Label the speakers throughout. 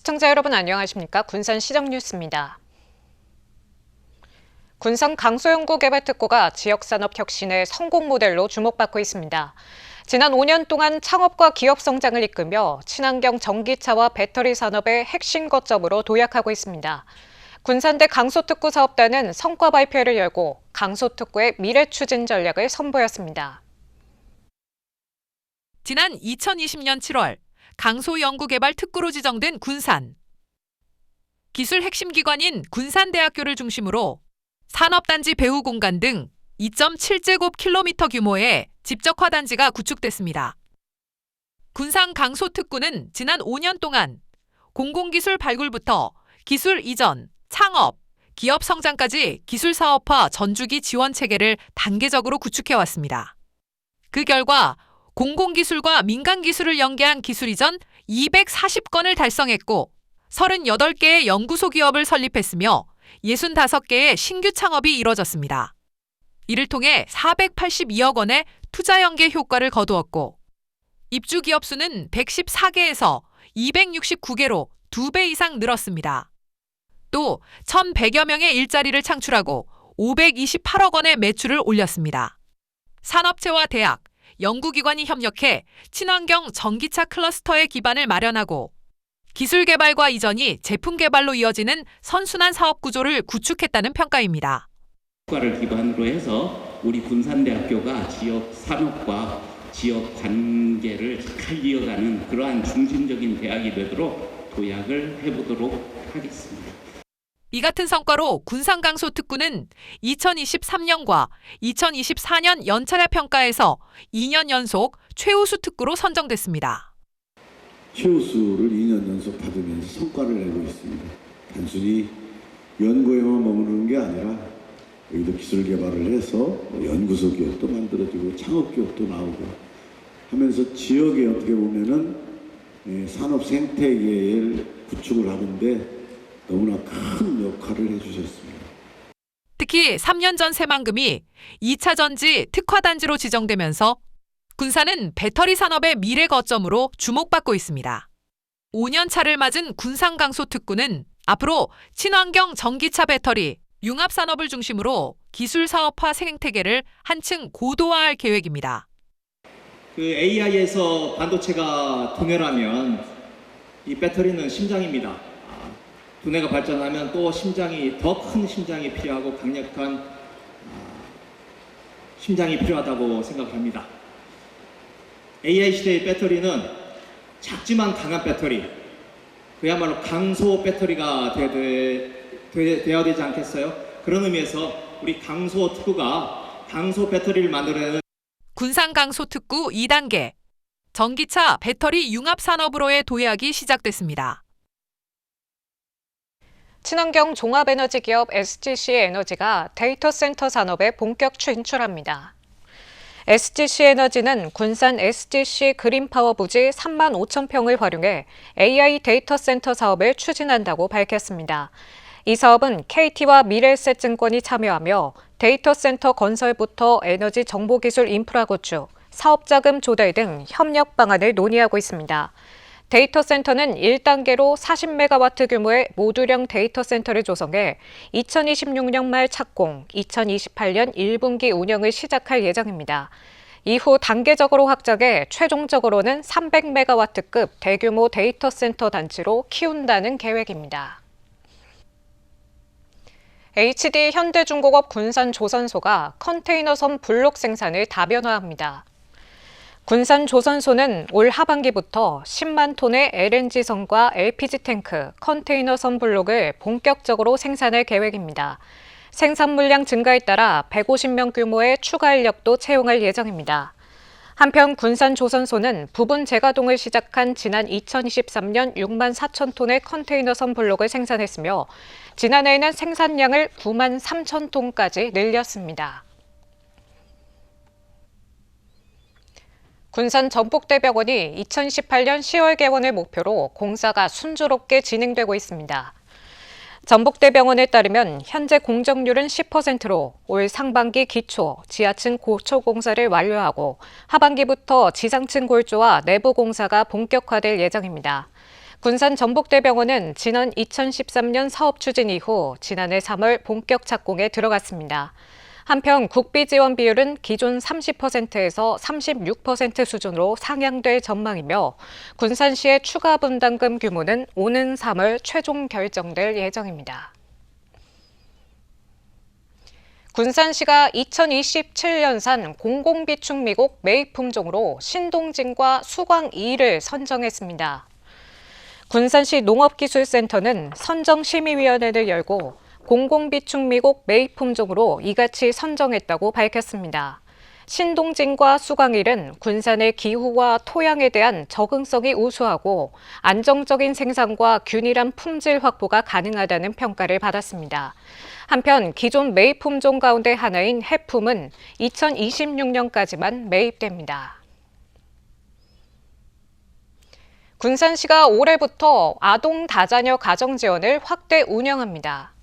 Speaker 1: 시청자 여러분 안녕하십니까? 군산 시정 뉴스입니다. 군산 강소연구개발특구가 지역산업 혁신의 성공 모델로 주목받고 있습니다. 지난 5년 동안 창업과 기업 성장을 이끌며 친환경 전기차와 배터리 산업의 핵심 거점으로 도약하고 있습니다. 군산대 강소특구 사업단은 성과 발표를 열고 강소특구의 미래 추진 전략을 선보였습니다.
Speaker 2: 지난 2020년 7월 강소연구개발특구로 지정된 군산. 기술 핵심 기관인 군산대학교를 중심으로 산업단지 배후 공간 등 2.7제곱킬로미터 규모의 집적화 단지가 구축됐습니다. 군산 강소특구는 지난 5년 동안 공공기술 발굴부터 기술 이전, 창업, 기업 성장까지 기술 사업화 전주기 지원 체계를 단계적으로 구축해왔습니다. 그 결과 공공기술과 민간기술을 연계한 기술 이전 240건을 달성했고 38개의 연구소 기업을 설립했으며 65개의 신규 창업이 이뤄졌습니다. 이를 통해 482억 원의 투자 연계 효과를 거두었고 입주 기업 수는 114개에서 269개로 2배 이상 늘었습니다. 또 1,100여 명의 일자리를 창출하고 528억 원의 매출을 올렸습니다. 산업체와 대학, 연구기관이 협력해 친환경 전기차 클러스터의 기반을 마련하고 기술 개발과 이전이 제품 개발로 이어지는 선순환 사업 구조를 구축했다는 평가입니다.
Speaker 3: 효과를 기반으로 해서 우리 군산대학교가 지역 산업과 지역 관계를 잘 이어가는 그러한 중심적인 대학이 되도록 도약을 해보도록 하겠습니다.
Speaker 2: 이 같은 성과로 군산 강소특구는 2023년과 2024년 연차례 평가에서 2년 연속 최우수 특구로 선정됐습니다.
Speaker 4: 최우수를 2년 연속 받으면서 성과를 내고 있습니다. 단순히 연구에만 머무르는 게 아니라 여기도 기술 개발을 해서 연구소 기업도 만들어지고 창업 기업도 나오고 하면서 지역에 어떻게 보면은 산업 생태계를 구축을 하는데 너무나 큰 역할을 해주셨습니다.
Speaker 2: 특히 3년 전 새만금이 2차 전지 특화단지로 지정되면서 군산은 배터리 산업의 미래 거점으로 주목받고 있습니다. 5년 차를 맞은 군산 강소특구는 앞으로 친환경 전기차 배터리, 융합 산업을 중심으로 기술 사업화 생태계를 한층 고도화할 계획입니다.
Speaker 5: AI에서 반도체가 두뇌라면 이 배터리는 심장입니다. 두뇌가 발전하면 또 심장이 더 큰 심장이 필요하고 강력한 심장이 필요하다고 생각합니다. AI 시대의 배터리는 작지만 강한 배터리, 그야말로 강소 배터리가 되어야 되지 않겠어요? 그런 의미에서 우리 강소 특구가 강소 배터리를 만들어내는
Speaker 2: 군산 강소특구 2단계, 전기차 배터리 융합 산업으로의 도약이 시작됐습니다.
Speaker 1: 친환경 종합에너지 기업 SGC 에너지가 데이터 센터 산업에 본격 진출합니다. SGC 에너지는 군산 SGC 그린파워 부지 3만 5천 평을 활용해 AI 데이터 센터 사업을 추진한다고 밝혔습니다. 이 사업은 KT와 미래에셋증권이 참여하며 데이터 센터 건설부터 에너지 정보기술 인프라 구축, 사업자금 조달 등 협력 방안을 논의하고 있습니다. 데이터 센터는 1단계로 40메가와트 규모의 모듈형 데이터 센터를 조성해 2026년 말 착공, 2028년 1분기 운영을 시작할 예정입니다. 이후 단계적으로 확장해 최종적으로는 300메가와트급 대규모 데이터 센터 단지로 키운다는 계획입니다. HD 현대중공업 군산 조선소가 컨테이너선 블록 생산을 다변화합니다. 군산 조선소는 올 하반기부터 10만 톤의 LNG선과 LPG 탱크, 컨테이너선 블록을 본격적으로 생산할 계획입니다. 생산 물량 증가에 따라 150명 규모의 추가 인력도 채용할 예정입니다. 한편 군산 조선소는 부분 재가동을 시작한 지난 2023년 6만 4천 톤의 컨테이너선 블록을 생산했으며 지난해에는 생산량을 9만 3천 톤까지 늘렸습니다. 군산 전북대병원이 2018년 10월 개원을 목표로 공사가 순조롭게 진행되고 있습니다. 전북대병원에 따르면 현재 공정률은 10%로 올 상반기 기초, 지하층 고초 공사를 완료하고 하반기부터 지상층 골조와 내부 공사가 본격화될 예정입니다. 군산 전북대병원은 지난 2013년 사업 추진 이후 지난해 3월 본격 착공에 들어갔습니다. 한편 국비 지원 비율은 기존 30%에서 36% 수준으로 상향될 전망이며 군산시의 추가 분담금 규모는 오는 3월 최종 결정될 예정입니다. 군산시가 2027년산 공공비축 미국 매입 품종으로 신동진과 수광2를 선정했습니다. 군산시 농업기술센터는 선정심의위원회를 열고 공공비축 미국 매입 품종으로 이같이 선정했다고 밝혔습니다. 신동진과 수광1은 군산의 기후와 토양에 대한 적응성이 우수하고 안정적인 생산과 균일한 품질 확보가 가능하다는 평가를 받았습니다. 한편 기존 매입 품종 가운데 하나인 해품은 2026년까지만 매입됩니다. 군산시가 올해부터 아동 다자녀 가정 지원을 확대 운영합니다.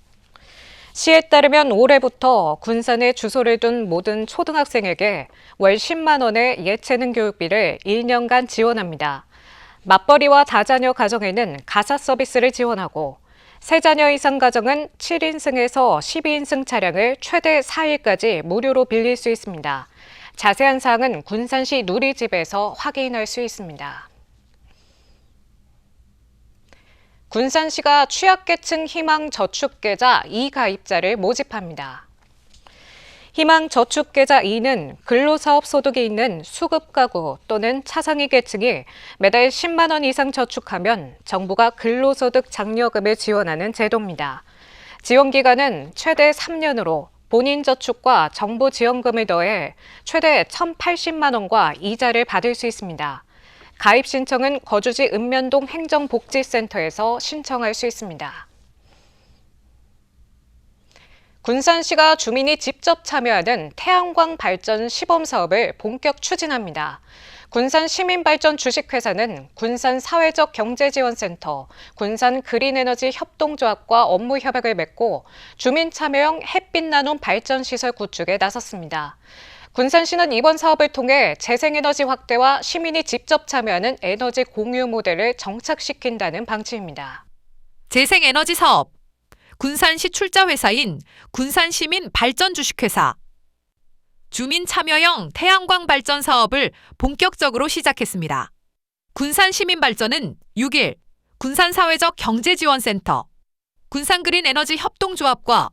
Speaker 1: 시에 따르면 올해부터 군산에 주소를 둔 모든 초등학생에게 월 10만 원의 예체능 교육비를 1년간 지원합니다. 맞벌이와 다자녀 가정에는 가사 서비스를 지원하고 세 자녀 이상 가정은 7인승에서 12인승 차량을 최대 4일까지 무료로 빌릴 수 있습니다. 자세한 사항은 군산시 누리집에서 확인할 수 있습니다. 군산시가 취약계층 희망저축계좌 2가입자를 모집합니다. 희망저축계좌 2는 근로사업 소득이 있는 수급가구 또는 차상위 계층이 매달 10만 원 이상 저축하면 정부가 근로소득 장려금을 지원하는 제도입니다. 지원기간은 최대 3년으로 본인 저축과 정부 지원금을 더해 최대 1,080만 원과 이자를 받을 수 있습니다. 가입 신청은 거주지 읍면동 행정복지센터에서 신청할 수 있습니다. 군산시가 주민이 직접 참여하는 태양광 발전 시범 사업을 본격 추진합니다. 군산 시민발전 주식회사는 군산 사회적 경제지원센터, 군산 그린에너지 협동조합과 업무 협약을 맺고 주민 참여형 햇빛 나눔 발전시설 구축에 나섰습니다. 군산시는 이번 사업을 통해 재생에너지 확대와 시민이 직접 참여하는 에너지 공유 모델을 정착시킨다는 방침입니다.
Speaker 2: 재생에너지 사업, 군산시 출자회사인 군산시민발전주식회사, 주민 참여형 태양광 발전 사업을 본격적으로 시작했습니다. 군산시민발전은 6일 군산사회적 경제지원센터, 군산그린에너지 협동조합과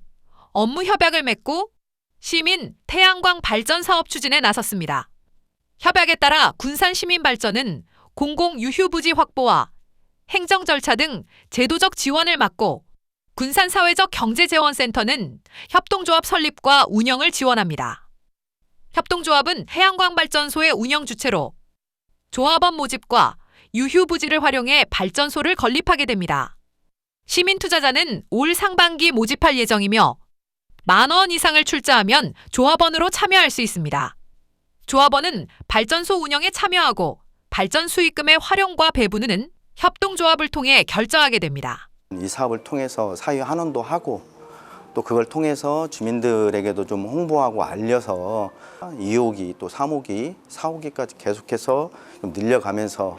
Speaker 2: 업무 협약을 맺고 시민 태양광 발전 사업 추진에 나섰습니다. 협약에 따라 군산시민발전은 공공유휴부지 확보와 행정 절차 등 제도적 지원을 맡고 군산사회적 경제재원센터는 협동조합 설립과 운영을 지원합니다. 협동조합은 태양광 발전소의 운영 주체로 조합원 모집과 유휴부지를 활용해 발전소를 건립하게 됩니다. 시민 투자자는 올 상반기 모집할 예정이며 10,000원 이상을 출자하면 조합원으로 참여할 수 있습니다. 조합원은 발전소 운영에 참여하고 발전 수익금의 활용과 배분은 협동조합을 통해 결정하게 됩니다.
Speaker 6: 이 사업을 통해서 사회 환원도 하고 또 그걸 통해서 주민들에게도 좀 홍보하고 알려서 2호기 또 3호기, 4호기까지 계속해서 좀 늘려가면서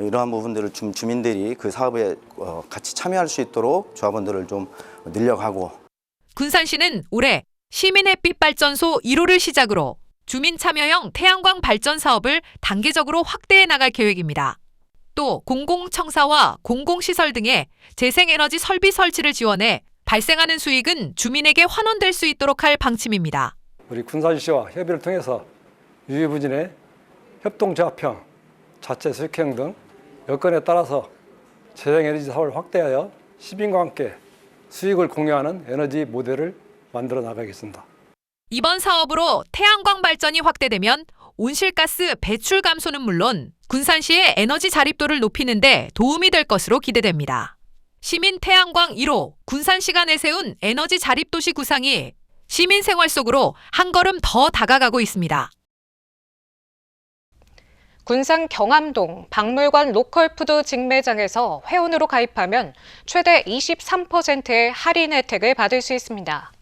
Speaker 6: 이러한 부분들을 주민들이 그 사업에 같이 참여할 수 있도록 조합원들을 좀 늘려가고
Speaker 2: 군산시는 올해 시민햇빛발전소 1호를 시작으로 주민 참여형 태양광 발전 사업을 단계적으로 확대해 나갈 계획입니다. 또 공공청사와 공공시설 등의 재생에너지 설비 설치를 지원해 발생하는 수익은 주민에게 환원될 수 있도록 할 방침입니다.
Speaker 7: 우리 군산시와 협의를 통해서 유휴부진의 협동조합형, 자체 수익형 등 여건에 따라서 재생에너지 사업을 확대하여 시민과 함께 수익을 공유하는 에너지 모델을 만들어 나가겠습니다.
Speaker 2: 이번 사업으로 태양광 발전이 확대되면 온실가스 배출 감소는 물론 군산시의 에너지 자립도를 높이는 데 도움이 될 것으로 기대됩니다. 시민 태양광 1호 군산시가 내세운 에너지 자립도시 구상이 시민 생활 속으로 한 걸음 더 다가가고 있습니다.
Speaker 1: 군산 경암동 박물관 로컬푸드 직매장에서 회원으로 가입하면 최대 23%의 할인 혜택을 받을 수 있습니다.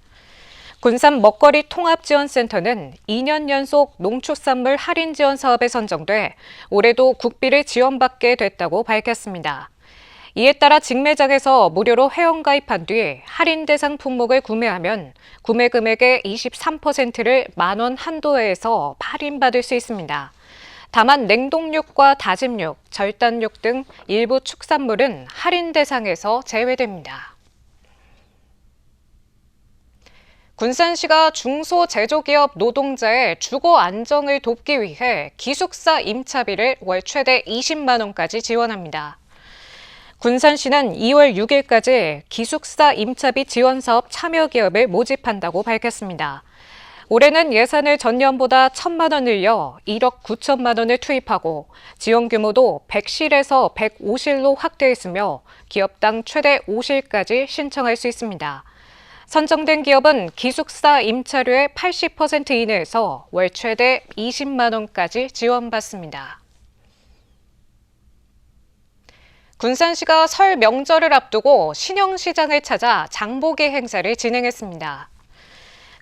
Speaker 1: 군산 먹거리 통합지원센터는 2년 연속 농축산물 할인 지원 사업에 선정돼 올해도 국비를 지원받게 됐다고 밝혔습니다. 이에 따라 직매장에서 무료로 회원가입한 뒤 할인 대상 품목을 구매하면 구매 금액의 23%를 만원 한도에서 할인받을 수 있습니다. 다만 냉동육과 다짐육, 절단육 등 일부 축산물은 할인 대상에서 제외됩니다. 군산시가 중소제조기업 노동자의 주거 안정을 돕기 위해 기숙사 임차비를 월 최대 20만 원까지 지원합니다. 군산시는 2월 6일까지 기숙사 임차비 지원 사업 참여 기업을 모집한다고 밝혔습니다. 올해는 예산을 전년보다 1,000만 원 늘려 1억 9천만 원을 투입하고 지원 규모도 100실에서 105실로 확대했으며 기업당 최대 5실까지 신청할 수 있습니다. 선정된 기업은 기숙사 임차료의 80% 이내에서 월 최대 20만 원까지 지원받습니다. 군산시가 설 명절을 앞두고 신영시장을 찾아 장보기 행사를 진행했습니다.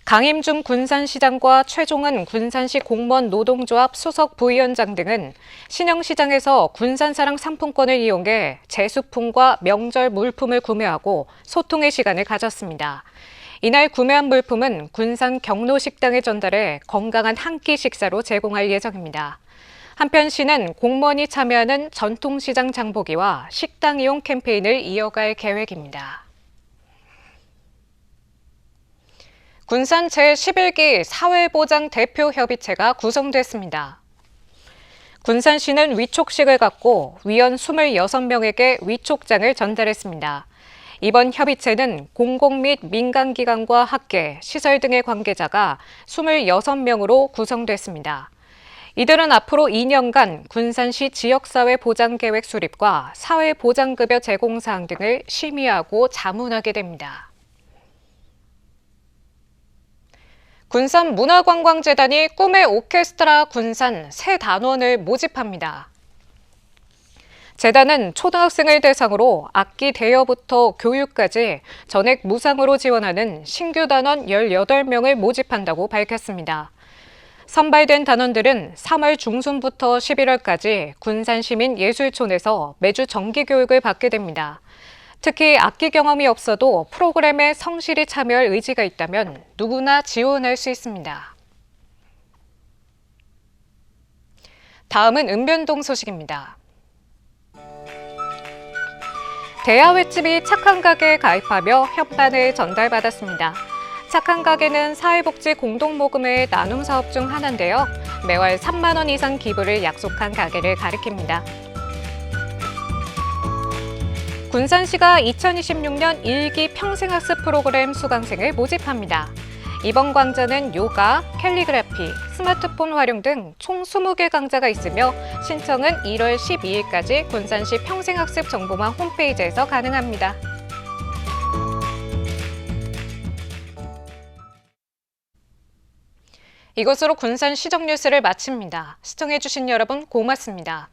Speaker 1: 강임중 군산시장과 최종은 군산시 공무원 노동조합 소속 부위원장 등은 신영시장에서 군산사랑 상품권을 이용해 제수품과 명절 물품을 구매하고 소통의 시간을 가졌습니다. 이날 구매한 물품은 군산 경로식당에 전달해 건강한 한 끼 식사로 제공할 예정입니다. 한편 시는 공무원이 참여하는 전통시장 장보기와 식당 이용 캠페인을 이어갈 계획입니다. 군산 제11기 사회보장 대표협의체가 구성됐습니다. 군산시는 위촉식을 갖고 위원 26명에게 위촉장을 전달했습니다. 이번 협의체는 공공 및 민간기관과 학계, 시설 등의 관계자가 26명으로 구성됐습니다. 이들은 앞으로 2년간 군산시 지역사회 보장계획 수립과 사회보장급여 제공 사항 등을 심의하고 자문하게 됩니다. 군산문화관광재단이 꿈의 오케스트라 군산 새 단원을 모집합니다. 재단은 초등학생을 대상으로 악기 대여부터 교육까지 전액 무상으로 지원하는 신규 단원 18명을 모집한다고 밝혔습니다. 선발된 단원들은 3월 중순부터 11월까지 군산시민예술촌에서 매주 정기교육을 받게 됩니다. 특히 악기 경험이 없어도 프로그램에 성실히 참여할 의지가 있다면 누구나 지원할 수 있습니다. 다음은 은변동 소식입니다. 대하 횟집이 착한 가게에 가입하며 협반을 전달받았습니다. 착한 가게는 사회복지 공동모금회 나눔 사업 중 하나인데요. 매월 3만 원 이상 기부를 약속한 가게를 가리킵니다. 군산시가 2026년 1기 평생학습 프로그램 수강생을 모집합니다. 이번 강좌는 요가, 캘리그래피, 스마트폰 활용 등 총 20개 강좌가 있으며 신청은 1월 12일까지 군산시 평생학습 정보망 홈페이지에서 가능합니다. 이것으로 군산 시정 뉴스를 마칩니다. 시청해주신 여러분 고맙습니다.